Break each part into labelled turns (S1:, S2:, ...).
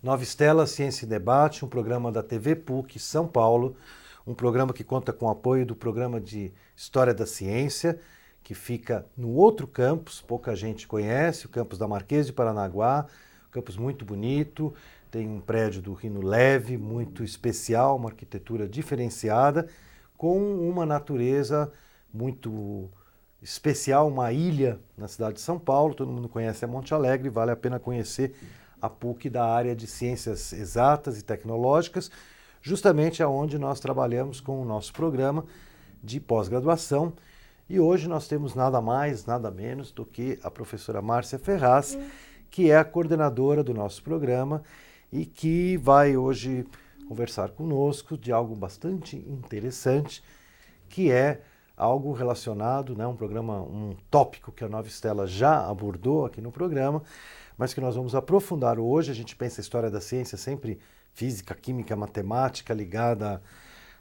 S1: Nova Estela Ciência e Debate, um programa da TV PUC São Paulo, um programa que conta com o apoio do programa de História da Ciência, que fica no outro campus, pouca gente conhece, o campus da Marquês de Paranaguá, um campus muito bonito, tem um prédio do Rino Leve, muito especial, uma arquitetura diferenciada, com uma natureza muito especial, uma ilha na cidade de São Paulo, todo mundo conhece a Monte Alegre, vale a pena conhecer a PUC da área de Ciências Exatas e Tecnológicas, justamente aonde nós trabalhamos com o nosso programa de pós-graduação. E hoje nós temos nada mais, nada menos do que a professora Márcia Ferraz, que é a coordenadora do nosso programa e que vai hoje conversar conosco de algo bastante interessante, que é algo relacionado, né, um programa, um tópico que a Nova Estela já abordou aqui no programa, mas que nós vamos aprofundar hoje. A gente pensa a história da ciência sempre física, química, matemática, ligada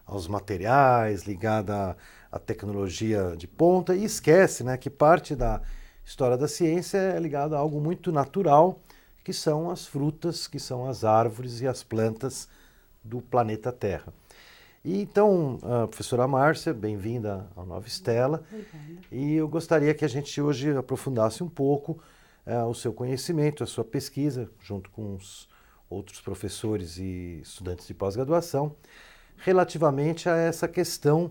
S1: aos materiais, ligada à tecnologia de ponta, e esquece, né, que parte da história da ciência é ligada a algo muito natural, que são as frutas, que são as árvores e as plantas do planeta Terra. E então, professora Márcia, bem-vinda ao Nova Estela.
S2: Obrigada.
S1: E eu gostaria que a gente hoje aprofundasse um pouco o seu conhecimento, a sua pesquisa, junto com os outros professores e estudantes de pós-graduação, relativamente a essa questão,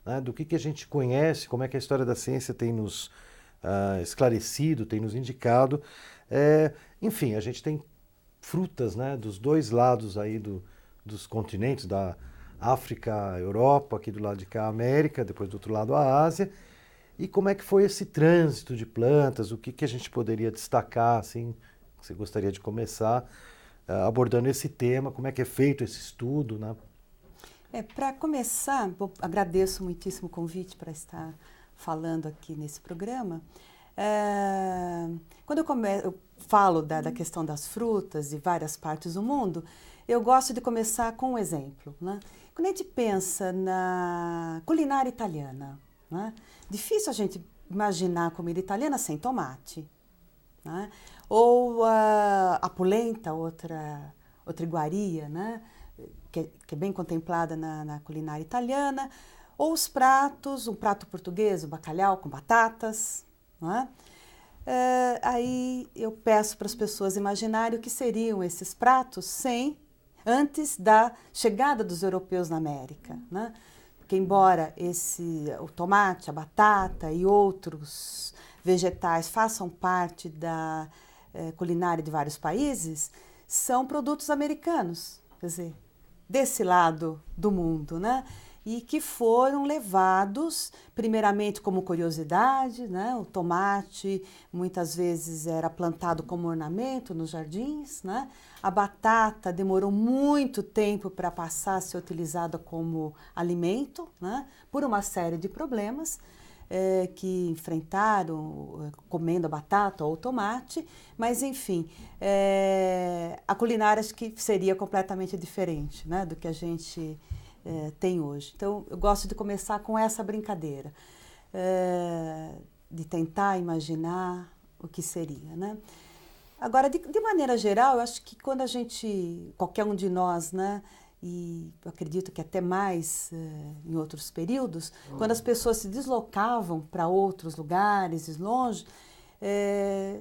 S1: né, do que a gente conhece, como é que a história da ciência tem nos esclarecido, tem nos indicado. Enfim, a gente tem frutas, né, dos dois lados aí dos continentes, da África, Europa, aqui do lado de cá a América, depois do outro lado a Ásia. E como é que foi esse trânsito de plantas? O que a gente poderia destacar, assim, que você gostaria de começar abordando esse tema? Como é que é feito esse estudo, né?
S2: Para começar, agradeço muitíssimo o convite para estar falando aqui nesse programa. Quando eu falo da questão das frutas de várias partes do mundo, eu gosto de começar com um exemplo, né? Quando a gente pensa na culinária italiana, né? Difícil a gente imaginar comida italiana sem tomate, né? Ou a polenta, outra iguaria, né? Que é bem contemplada na culinária italiana, ou os pratos, um prato português, o bacalhau com batatas, né? Aí eu peço para as pessoas imaginarem o que seriam esses pratos antes da chegada dos europeus na América, né? Porque embora o tomate, a batata e outros vegetais façam parte da culinária de vários países, são produtos americanos, quer dizer, desse lado do mundo, né? E que foram levados primeiramente como curiosidade, né? O tomate muitas vezes era plantado como ornamento nos jardins, né? A batata demorou muito tempo para passar a ser utilizada como alimento, né? Por uma série de problemas que enfrentaram comendo a batata ou o tomate, mas enfim, a culinária acho que seria completamente diferente, né, do que a gente tem hoje. Então, eu gosto de começar com essa brincadeira, de tentar imaginar o que seria, né? Agora, de maneira geral, eu acho que quando qualquer um de nós, né, e eu acredito que até mais em outros períodos, quando as pessoas se deslocavam para outros lugares longe,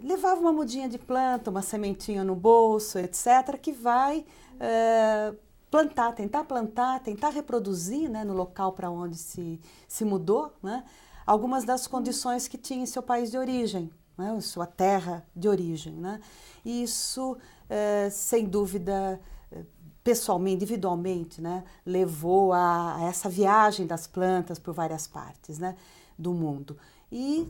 S2: levavam uma mudinha de planta, uma sementinha no bolso, etc., que vai tentar reproduzir, né, no local para onde se mudou, né, algumas das condições que tinha em seu país de origem, né, sua terra de origem, né? E isso, sem dúvida, pessoalmente, individualmente, né, levou a essa viagem das plantas por várias partes, né, do mundo. E,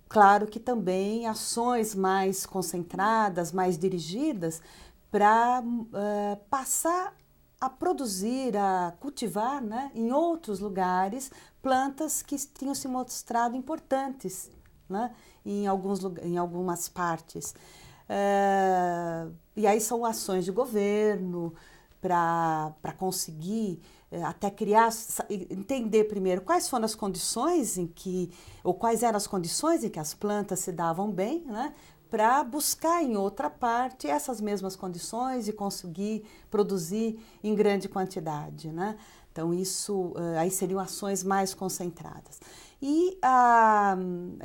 S2: claro que também ações mais concentradas, mais dirigidas para passar a produzir, a cultivar, né, em outros lugares plantas que tinham se mostrado importantes, né, em algumas partes. E aí são ações de governo para conseguir até entender primeiro quais foram as condições ou quais eram as condições em que as plantas se davam bem, né, para buscar em outra parte essas mesmas condições e conseguir produzir em grande quantidade, né? Então, isso aí seriam ações mais concentradas. E a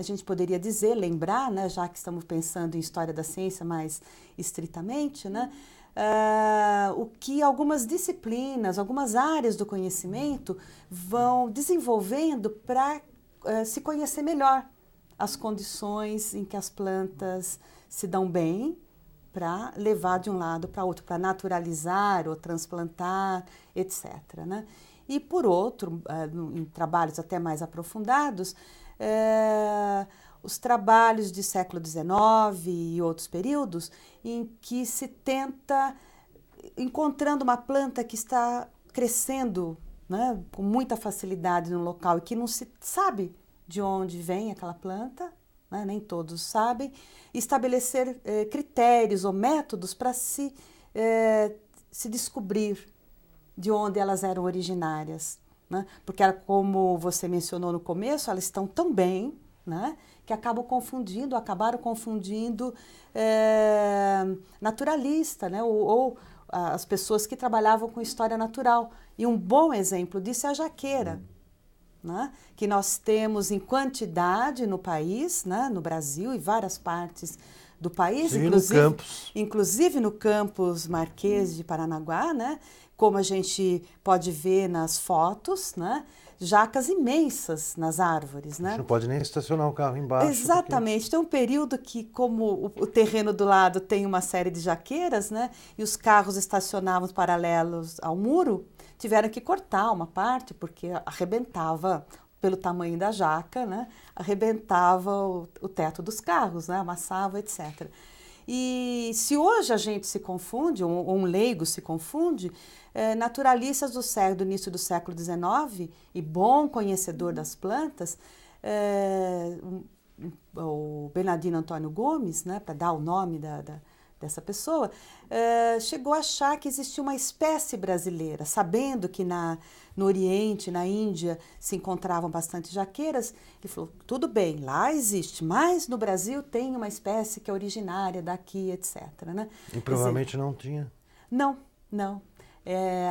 S2: gente poderia dizer, lembrar, né, já que estamos pensando em história da ciência mais estritamente, né, o que algumas disciplinas, algumas áreas do conhecimento vão desenvolvendo para se conhecer melhor as condições em que as plantas se dão bem para levar de um lado para outro, para naturalizar ou transplantar, etc., né? E, por outro, em trabalhos até mais aprofundados, os trabalhos de século XIX e outros períodos em que se tenta, encontrando uma planta que está crescendo, né, com muita facilidade no local e que não se sabe de onde vem aquela planta, né, nem todos sabem, estabelecer critérios ou métodos para se descobrir de onde elas eram originárias, né? Porque, como você mencionou no começo, elas estão tão bem, né, que acabaram confundindo naturalista, né, ou as pessoas que trabalhavam com história natural. E um bom exemplo disso é a jaqueira, né, que nós temos em quantidade no país, né, no Brasil e várias partes do país, inclusive no campus Marquês de Paranaguá, né, como a gente pode ver nas fotos, né, jacas imensas nas árvores, né?
S1: A gente não pode nem estacionar o carro embaixo.
S2: Exatamente. Porque... Tem um período que, como o terreno do lado tem uma série de jaqueiras, né, e os carros estacionavam paralelos ao muro, tiveram que cortar uma parte porque arrebentava, pelo tamanho da jaca, né, arrebentava o teto dos carros, né, amassava, etc. E se hoje a gente se confunde, ou um leigo se confunde, naturalistas do início do século XIX e bom conhecedor das plantas, o Bernardino Antônio Gomes, né, para dar o nome dessa pessoa, chegou a achar que existia uma espécie brasileira, sabendo que no Oriente, na Índia, se encontravam bastante jaqueiras. Ele falou, tudo bem, lá existe, mas no Brasil tem uma espécie que é originária daqui, etc., né?
S1: E provavelmente não tinha?
S2: Não.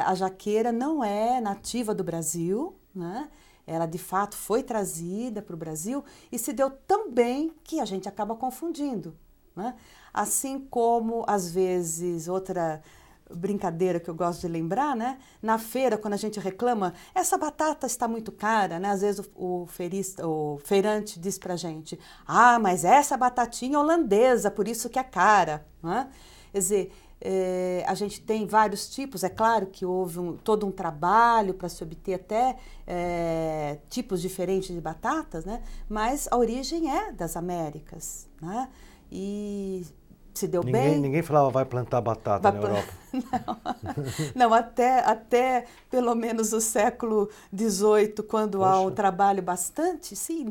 S2: A jaqueira não é nativa do Brasil, né? Ela, de fato, foi trazida para o Brasil e se deu tão bem que a gente acaba confundindo, né? Assim como, às vezes, outra brincadeira que eu gosto de lembrar, né? Na feira, quando a gente reclama, essa batata está muito cara, né? Às vezes o feirante diz para a gente, mas essa batatinha é holandesa, por isso que é cara, né? Quer dizer, a gente tem vários tipos, é claro que houve todo um trabalho para se obter até tipos diferentes de batatas, né? Mas a origem é das Américas, né? E se deu bem.
S1: Ninguém falava vai plantar batata na Europa.
S2: Não, até pelo menos o século XVIII, quando há um trabalho bastante, sim,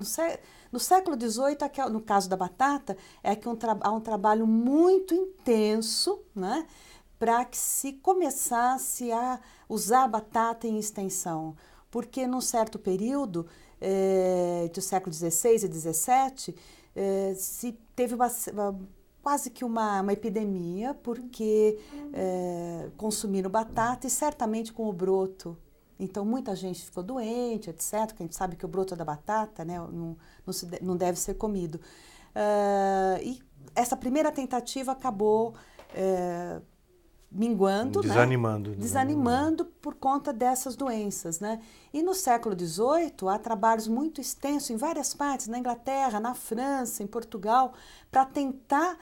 S2: no século XVIII, no caso da batata, é que há um trabalho muito intenso, né, para que se começasse a usar a batata em extensão. Porque num certo período, do século XVI e XVII, se teve quase que uma epidemia, porque consumiram batata e certamente com o broto. Então, muita gente ficou doente, etc., porque a gente sabe que o broto da batata, né, não deve ser comido. E essa primeira tentativa acabou minguando, desanimando por conta dessas doenças, né? E no século XVIII, há trabalhos muito extensos em várias partes, na Inglaterra, na França, em Portugal, para tentar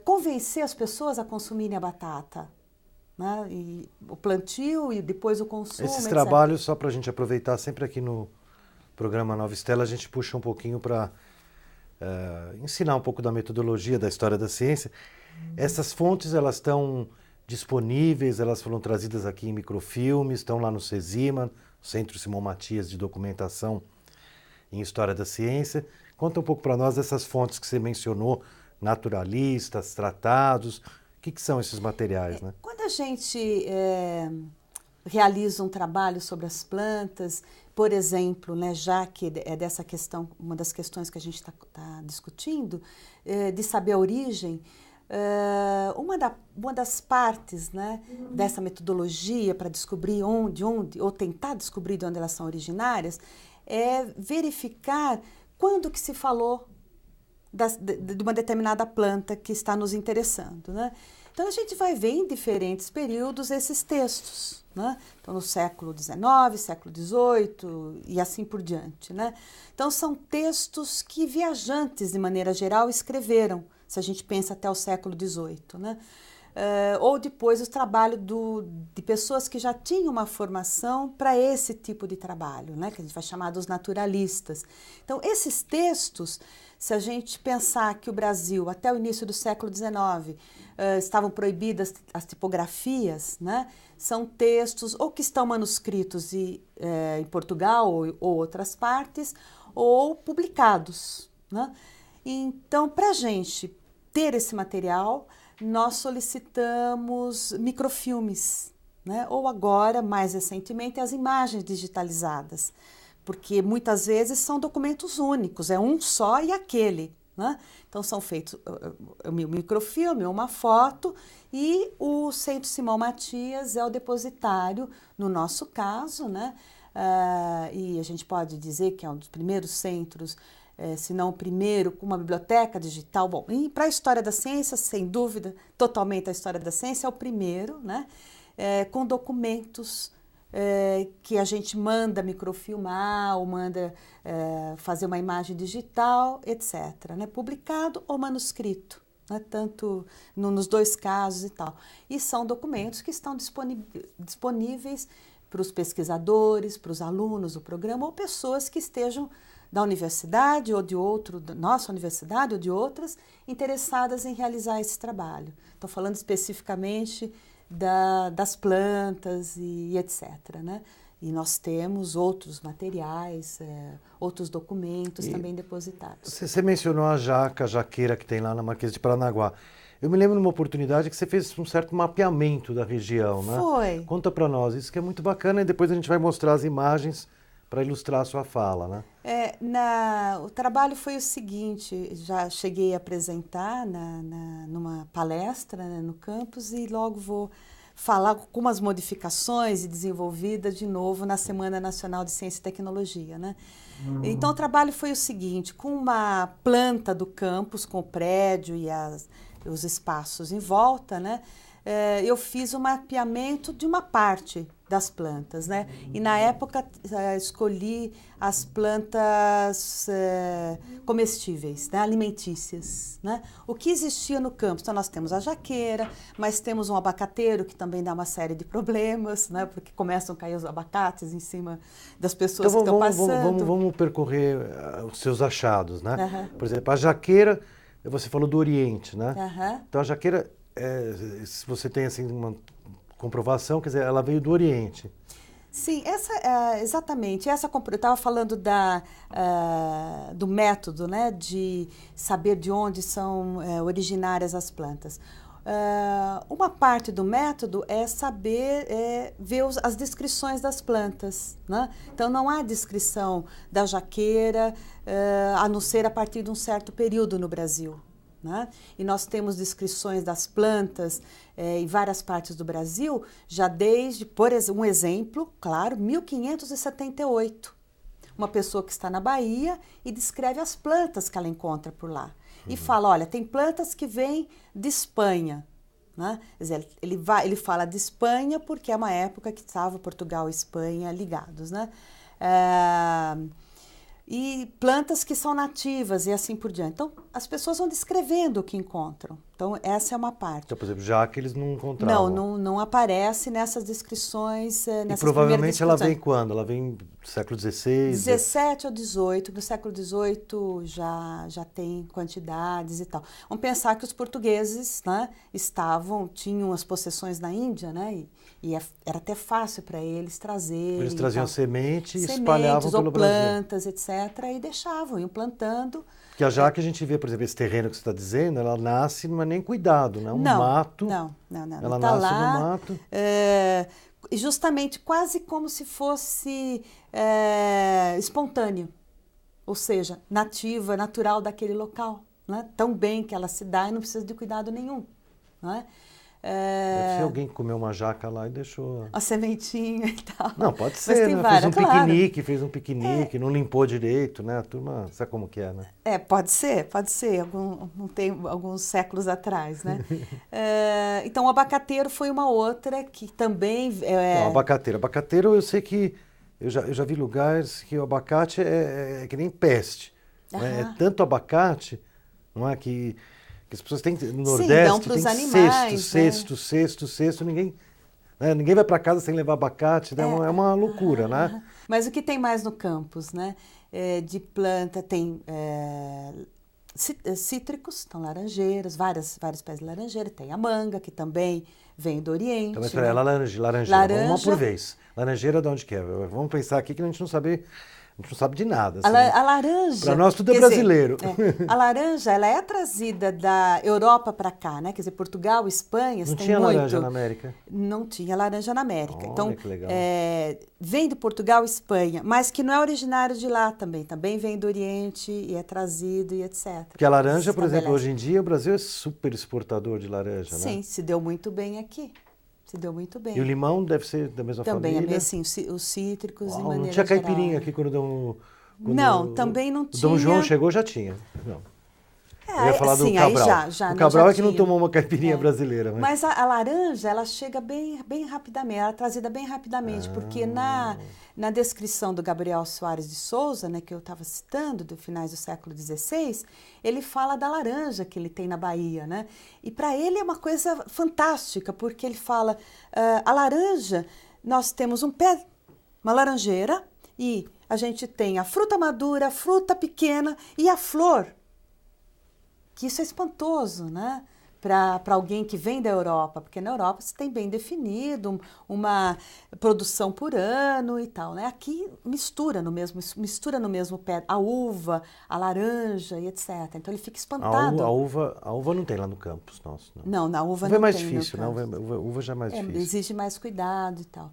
S2: convencer as pessoas a consumirem a batata, né? E o plantio e depois o consumo,
S1: Esses
S2: etc.
S1: trabalhos, só para a gente aproveitar, sempre aqui no programa Nova Estela, a gente puxa um pouquinho para ensinar um pouco da metodologia da história da ciência. Essas fontes, elas estão disponíveis, elas foram trazidas aqui em microfilmes, estão lá no CESIMA, Centro Simão Matias de Documentação em História da Ciência. Conta um pouco para nós dessas fontes que você mencionou, naturalistas, tratados, o que são esses materiais, né?
S2: Quando a gente realiza um trabalho sobre as plantas, por exemplo, né, já que é dessa questão, uma das questões que a gente está discutindo, de saber a origem, uma das partes, né, dessa metodologia para descobrir onde, ou tentar descobrir de onde elas são originárias, é verificar quando que se falou de uma determinada planta que está nos interessando, né? Então, a gente vai ver em diferentes períodos esses textos, né? Então, no século XIX, século XVIII e assim por diante, né? Então, são textos que viajantes, de maneira geral, escreveram, se a gente pensa até o século XVIII, né? Ou depois o trabalho de pessoas que já tinham uma formação para esse tipo de trabalho, né? Que a gente vai chamar dos naturalistas. Então, esses textos, se a gente pensar que o Brasil, até o início do século XIX, estavam proibidas as tipografias, né? São textos ou que estão manuscritos em Portugal ou outras partes, ou publicados, né? Então, para a gente ter esse material, nós solicitamos microfilmes, né? Ou agora, mais recentemente, as imagens digitalizadas, porque muitas vezes são documentos únicos, é um só e aquele, né? Então são feitos um microfilme, uma foto, e o Centro Simão Matias é o depositário, no nosso caso, né? E a gente pode dizer que é um dos primeiros centros, se não o primeiro, com uma biblioteca digital. Bom, e para a história da ciência, sem dúvida, totalmente a história da ciência é o primeiro, né? Com documentos que a gente manda microfilmar ou manda fazer uma imagem digital, etc., né? Publicado ou manuscrito, né? Tanto nos dois casos e tal. E são documentos que estão disponíveis para os pesquisadores, para os alunos do programa ou pessoas que estejam da universidade ou de da nossa universidade ou de outras, interessadas em realizar esse trabalho. Estou falando especificamente das plantas e etc., né? E nós temos outros materiais, outros documentos também depositados.
S1: Você mencionou a jaqueira que tem lá na Marquês de Paranaguá. Eu me lembro numa oportunidade que você fez um certo mapeamento da região, né?
S2: Foi.
S1: Conta para nós, isso que é muito bacana, e depois a gente vai mostrar as imagens para ilustrar a sua fala, né?
S2: O trabalho foi o seguinte, já cheguei a apresentar numa palestra, né, no campus, e logo vou falar com umas modificações e desenvolvida de novo na Semana Nacional de Ciência e Tecnologia, né? Então, o trabalho foi o seguinte, com uma planta do campus, com o prédio e os espaços em volta, né? Eu fiz um mapeamento de uma parte das plantas, né? E na época escolhi as plantas comestíveis, né? Alimentícias, né? O que existia no campus? Então nós temos a jaqueira, mas temos um abacateiro que também dá uma série de problemas, né? Porque começam a cair os abacates em cima das pessoas que estão passando.
S1: Vamos percorrer os seus achados, né? Por exemplo, a jaqueira, você falou do Oriente, né? Então a jaqueira, se você tem assim uma comprovação, quer dizer, ela veio do Oriente.
S2: Sim, exatamente. Eu estava falando do método, né, de saber de onde são originárias as plantas. Uma parte do método é saber ver as descrições das plantas, né? Então, não há descrição da jaqueira, a não ser a partir de um certo período no Brasil. Né? E nós temos descrições das plantas em várias partes do Brasil, já desde, por um exemplo, claro, 1578. Uma pessoa que está na Bahia e descreve as plantas que ela encontra por lá. E fala, olha, tem plantas que vêm de Espanha. Né? Quer dizer, ele fala de Espanha porque é uma época que estava Portugal e Espanha ligados, né? E plantas que são nativas e assim por diante. Então, as pessoas vão descrevendo o que encontram. Então, essa é uma parte.
S1: Então, por exemplo, jaque eles não encontravam.
S2: Não aparece nessas descrições, nessas
S1: e provavelmente ela vem quando? Ela vem do século XVI?
S2: 17 ou 18. No século XVIII já tem quantidades e tal. Vamos pensar que os portugueses, né, tinham as possessões na Índia, né, e era até fácil para eles trazerem.
S1: Eles traziam semente e espalhavam pelo Brasil.
S2: Plantas, etc. E deixavam, iam plantando.
S1: Que a jaca a gente vê, por exemplo, esse terreno que você está dizendo, ela nasce, não é nem cuidado, né? Um mato.
S2: Não.
S1: Ela nasce no mato.
S2: justamente quase como se fosse espontâneo, ou seja, nativa, natural daquele local, né? Tão bem que ela se dá e não precisa de cuidado nenhum, não é?
S1: Deve ser alguém que comeu uma jaca lá e deixou...
S2: A sementinha e tal.
S1: Não, pode
S2: Mas
S1: ser,
S2: tem
S1: né?
S2: várias,
S1: Fez um piquenique, não limpou direito, né? A turma, sabe como que é, né?
S2: Pode ser, não tem alguns séculos atrás, né? Então, o abacateiro foi uma outra que também...
S1: Então, abacateiro eu sei que, eu já vi lugares que o abacate é que nem peste, né? É tanto abacate, não é, que as pessoas têm, no Nordeste,
S2: tem
S1: animais,
S2: cesto,
S1: ninguém vai para casa sem levar abacate, né? É uma loucura, né?
S2: Mas o que tem mais no campus, né? De planta, tem cítricos, então laranjeiras, vários pés de laranjeira, tem a manga, que também vem do Oriente.
S1: Então, mas peraí, laranjeira, vamos uma por vez. Laranjeira de onde que é? Vamos pensar aqui que a gente não sabe de nada. Assim.
S2: A laranja...
S1: Para nós tudo é brasileiro.
S2: A laranja, ela é trazida da Europa para cá, né? Quer dizer, Portugal, Espanha...
S1: Não tinha laranja na América?
S2: Não tinha laranja na América.
S1: Olha,
S2: então,
S1: que legal.
S2: Vem de Portugal, Espanha, mas que não é originário de lá também. Também vem do Oriente e é trazido e etc.
S1: Porque a laranja, por exemplo, hoje em dia, o Brasil é super exportador de laranja, né?
S2: Sim, se deu muito bem aqui. Se deu muito bem.
S1: E o limão deve ser da mesma família?
S2: Também, sim, os cítricos de maneira
S1: não tinha caipirinha
S2: geral.
S1: aqui quando
S2: não, também não tinha.
S1: Dom João chegou, já tinha. Não. Eu ia falar do Cabral.
S2: Aí já,
S1: o Cabral
S2: já
S1: é que não tomou uma caipirinha brasileira.
S2: Mas a laranja, ela chega bem rapidamente, ela é trazida bem rapidamente, porque na descrição do Gabriel Soares de Souza, né, que eu estava citando, do finais do século XVI, ele fala da laranja que ele tem na Bahia, né? E para ele é uma coisa fantástica, porque ele fala, a laranja, nós temos uma laranjeira, e a gente tem a fruta madura, a fruta pequena e a flor. Que isso é espantoso, né? Para alguém que vem da Europa, porque na Europa você tem bem definido uma produção por ano e tal, né? Aqui mistura no mesmo pé a uva, a laranja e etc. Então ele fica espantado.
S1: A uva não tem lá no campus nosso.
S2: Não, na uva
S1: não tem.
S2: É
S1: mais difícil, né? Uva já é mais difícil.
S2: Exige mais cuidado e tal.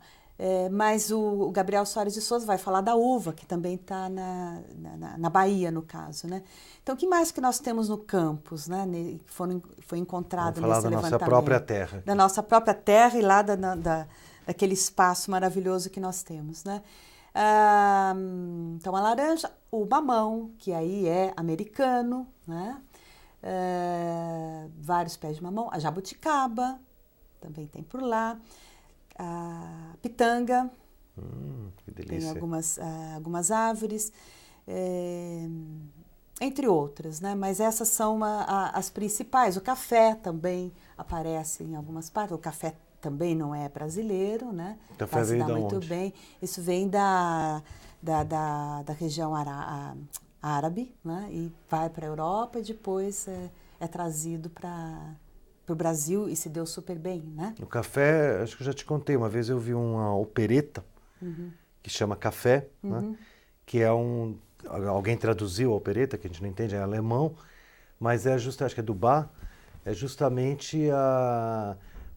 S2: Mas o Gabriel Soares de Souza vai falar da uva, que também está na Bahia, no caso, né? Então, o que mais que nós temos no campus, né? Que foi encontrado nesse levantamento?
S1: Da nossa própria terra.
S2: Da nossa própria terra e lá daquele espaço maravilhoso que nós temos, né? Então, a laranja, o mamão, que aí é americano, né? Vários pés de mamão. A jabuticaba, também tem por lá. A pitanga,
S1: que delícia.
S2: tem algumas árvores, entre outras, né? Mas essas são as principais. O café também aparece em algumas partes. O café também não é brasileiro, né?
S1: O café veio da
S2: muito
S1: onde?
S2: bem. Isso vem da região árabe, né? E vai para a Europa e depois é trazido para o Brasil e se deu super bem, né?
S1: O café, acho que eu já te contei, uma vez eu vi uma opereta que chama Café, né? Que é alguém traduziu a opereta, que a gente não entende, é alemão, mas acho que é do Bach, é justamente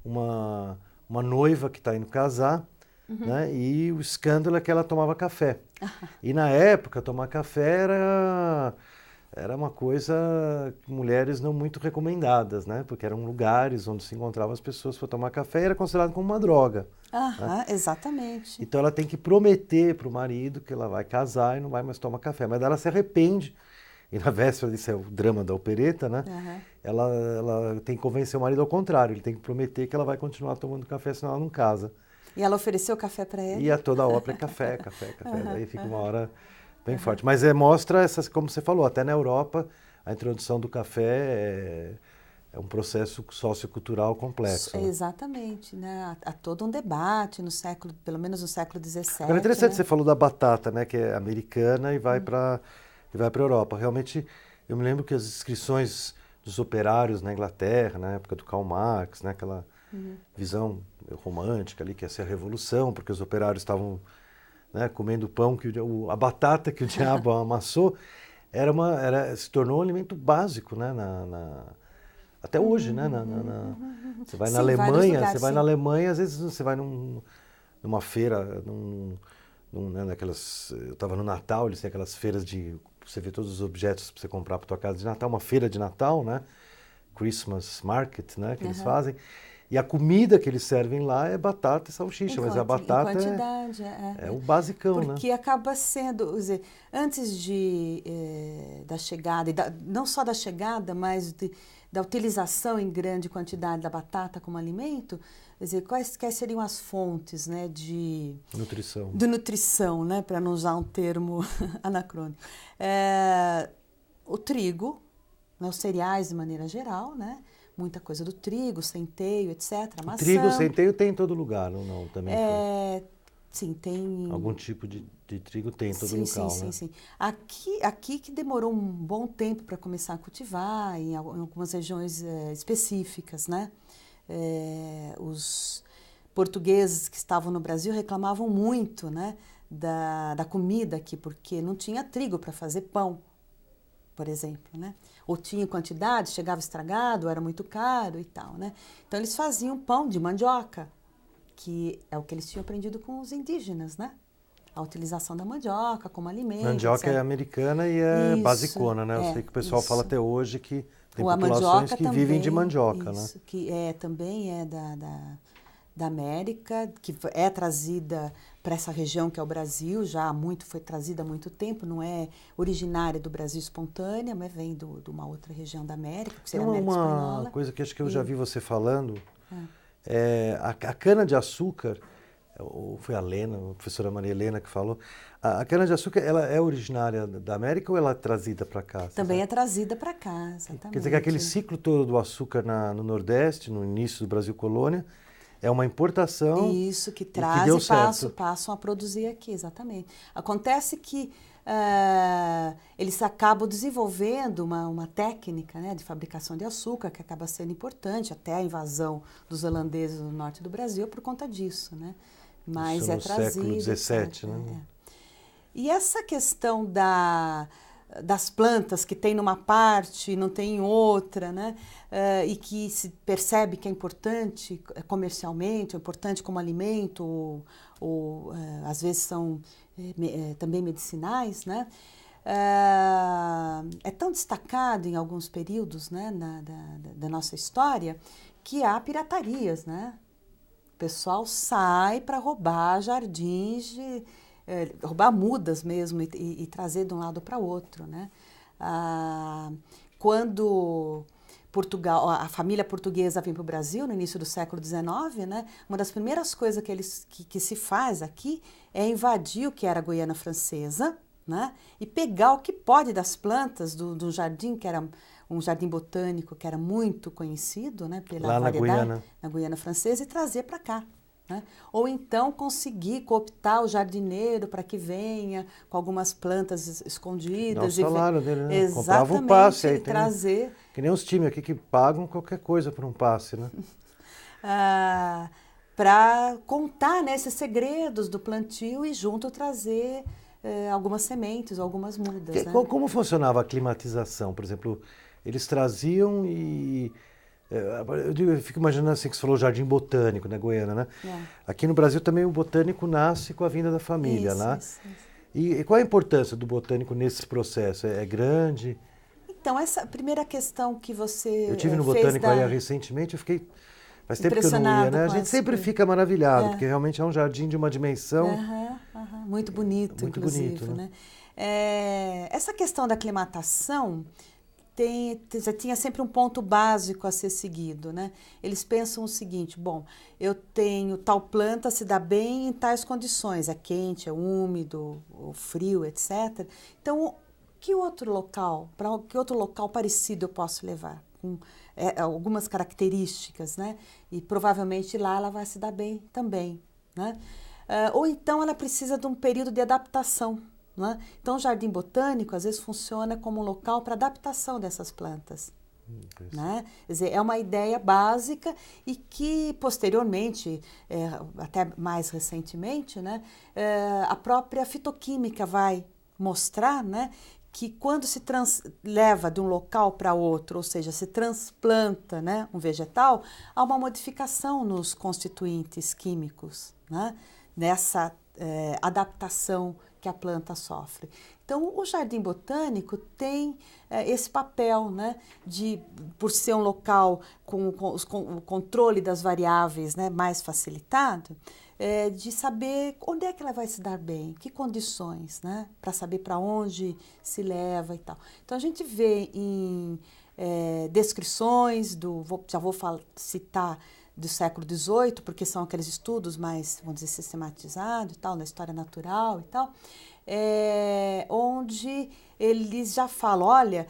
S1: uma noiva que está indo casar, né? E o escândalo é que ela tomava café. E na época, tomar café era uma coisa que mulheres não muito recomendadas, né? Porque eram lugares onde se encontravam as pessoas para tomar café e era considerado como uma droga. Né?
S2: Exatamente.
S1: Então ela tem que prometer para o marido que ela vai casar e não vai mais tomar café. Mas ela se arrepende. E na véspera, isso é o drama da opereta, né? Ela tem que convencer o marido ao contrário. Ele tem que prometer que ela vai continuar tomando café, senão ela não casa.
S2: E ela ofereceu café para ele?
S1: E a toda a obra é café. Daí fica uma hora... bem forte. Mas mostra, como você falou, até na Europa, a introdução do café é um processo sociocultural complexo.
S2: Exatamente. Né? Há todo um debate, pelo menos no século XVII.
S1: Agora, é interessante,
S2: né?
S1: Você falou da batata, né, que é americana e vai para a Europa. Realmente, eu me lembro que as inscrições dos operários na Inglaterra, na época do Karl Marx, né, aquela visão romântica ali, que ia ser a revolução, porque os operários estavam... né, comendo pão, a batata que o diabo amassou, se tornou um alimento básico, né, até hoje, né, você vai na Alemanha, às vezes você vai numa feira, né, naquelas, eu estava no Natal, eles têm aquelas feiras de você vê todos os objetos para você comprar para tua casa de Natal, uma feira de Natal, né? Christmas Market, né? Que eles fazem. E a comida que eles servem lá é batata e salsicha, mas a batata
S2: em quantidade,
S1: é o basicão, né?
S2: Porque acaba sendo, quer dizer, antes da chegada, não só da chegada, mas da utilização em grande quantidade da batata como alimento, quer dizer, quais seriam as fontes, né, de nutrição, né, para não usar um termo anacrônico. O trigo, né, os cereais de maneira geral, né, muita coisa do trigo, centeio, etc. Maçã.
S1: Trigo, centeio tem em todo lugar, não também?
S2: Sim, tem...
S1: Algum tipo de trigo tem em todo local, né?
S2: Sim. Aqui que demorou um bom tempo para começar a cultivar, em algumas regiões específicas, né? Os portugueses que estavam no Brasil reclamavam muito, né, da comida aqui, porque não tinha trigo para fazer pão, por exemplo, né? Ou tinha em quantidade, chegava estragado, era muito caro e tal, né? Então eles faziam pão de mandioca, que é o que eles tinham aprendido com os indígenas, né? A utilização da mandioca como alimento.
S1: Mandioca é americana e é basicona, né? Eu sei que o pessoal fala até hoje que tem populações que vivem de mandioca, né?
S2: Que também é da América, que é trazida para essa região que é o Brasil, foi trazida há muito tempo, não é originária do Brasil espontânea, mas vem de uma outra região da América, que seria a América Espanhola.
S1: Uma coisa que acho que eu já vi você falando, a cana-de-açúcar, foi a professora Maria Helena que falou, a cana-de-açúcar ela é originária da América ou ela é trazida para cá?
S2: Também é trazida para cá, exatamente.
S1: Quer dizer que aquele ciclo todo do açúcar no Nordeste, no início do Brasil colônia, é uma importação.
S2: Isso, que traz e passam a produzir aqui, exatamente. Acontece que eles acabam desenvolvendo uma técnica, né, de fabricação de açúcar que acaba sendo importante, até a invasão dos holandeses no norte do Brasil por conta disso, né? Mas
S1: isso
S2: é trazido.
S1: No século XVII, né?
S2: E essa questão das plantas que tem numa parte e não tem em outra, né? E que se percebe que é importante comercialmente, é importante como alimento, ou às vezes são também medicinais, né? É tão destacado em alguns períodos, né, da nossa história que há piratarias, né? O pessoal sai para roubar jardins, roubar mudas mesmo e trazer de um lado para o outro, né? Quando a família portuguesa vem para o Brasil no início do século XIX, né, uma das primeiras coisas que se faz aqui é invadir o que era a Guiana Francesa, né, e pegar o que pode das plantas do jardim, que era um jardim botânico que era muito conhecido, né, pela variedade na Guiana Francesa, e trazer para cá. Né? Ou então conseguir cooptar o jardineiro para que venha com algumas plantas escondidas.
S1: Dá o salário dele, né?
S2: Exatamente,
S1: comprava um passe. Aí
S2: trazer.
S1: Que nem os times aqui que pagam qualquer coisa por um passe, né?
S2: Para contar, né, esses segredos do plantio e junto trazer algumas sementes, algumas mudas. Né?
S1: Como funcionava a climatização? Por exemplo, eles traziam e... Eu fico imaginando assim que você falou jardim botânico, né, Goiânia, né? Aqui no Brasil também o botânico nasce com a vinda da família, né? Isso. E qual a importância do botânico nesse processo? É grande?
S2: Então, essa primeira questão que você
S1: Eu tive no botânico aí recentemente, eu fiquei... Faz tempo que eu não ia, né? A gente sempre fica maravilhado, porque realmente é um jardim de uma dimensão...
S2: Muito bonito,
S1: muito
S2: inclusive,
S1: bonito,
S2: né? Essa questão da aclimatação... tinha sempre um ponto básico a ser seguido, né? Eles pensam o seguinte, bom, eu tenho tal planta, se dá bem em tais condições, é quente, é úmido, ou frio, etc. Então, que outro local parecido eu posso levar? Com algumas características, né? E provavelmente lá ela vai se dar bem também, né? Ou então ela precisa de um período de adaptação. Né? Então, o jardim botânico, às vezes, funciona como um local para adaptação dessas plantas. Né? Quer dizer, é uma ideia básica e que, posteriormente, até mais recentemente, né, a própria fitoquímica vai mostrar, né, que quando se leva de um local para outro, ou seja, se transplanta, né, um vegetal, há uma modificação nos constituintes químicos, né? nessa adaptação que a planta sofre. Então, o Jardim Botânico tem esse papel, né, por ser um local com o controle das variáveis, né, mais facilitado, de saber onde é que ela vai se dar bem, que condições, né, para saber para onde se leva e tal. Então, a gente vê em descrições já vou citar do século XVIII, porque são aqueles estudos mais, vamos dizer, sistematizados e tal, na história natural e tal, onde eles já falam, olha,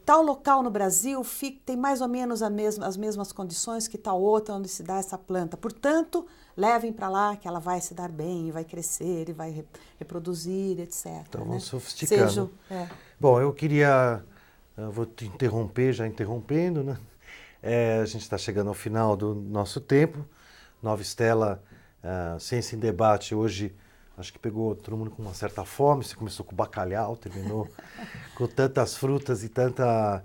S2: tal local no Brasil tem mais ou menos as mesmas condições que tal outra onde se dá essa planta. Portanto, levem para lá que ela vai se dar bem, e vai crescer, e vai reproduzir, etc.
S1: Então,
S2: né?
S1: vamos sofisticando. Bom, vou te interromper, já interrompendo, né? A gente está chegando ao final do nosso tempo. Nova Estela, Ciência em Debate, hoje acho que pegou todo mundo com uma certa fome. Você começou com bacalhau, terminou com tantas frutas e tanta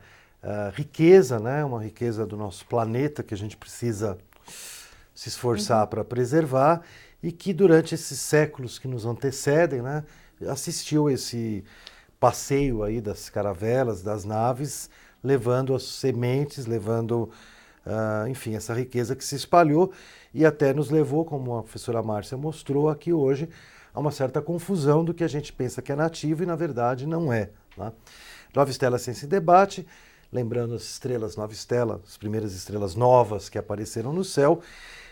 S1: riqueza, né? Uma riqueza do nosso planeta que a gente precisa se esforçar para preservar e que durante esses séculos que nos antecedem, né, assistiu esse passeio aí das caravelas, das naves, levando as sementes, levando, enfim, essa riqueza que se espalhou e até nos levou, como a professora Márcia mostrou aqui hoje, a uma certa confusão do que a gente pensa que é nativo e, na verdade, não é. Né? Nova Estela Ciência e Debate, lembrando as estrelas Nova Estela, as primeiras estrelas novas que apareceram no céu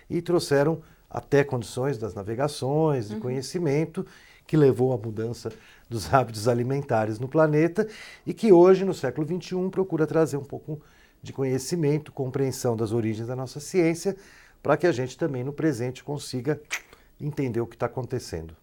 S1: e trouxeram até condições das navegações, de conhecimento, que levou à mudança dos hábitos alimentares no planeta e que hoje, no século XXI, procura trazer um pouco de conhecimento, compreensão das origens da nossa ciência, para que a gente também, no presente, consiga entender o que está acontecendo.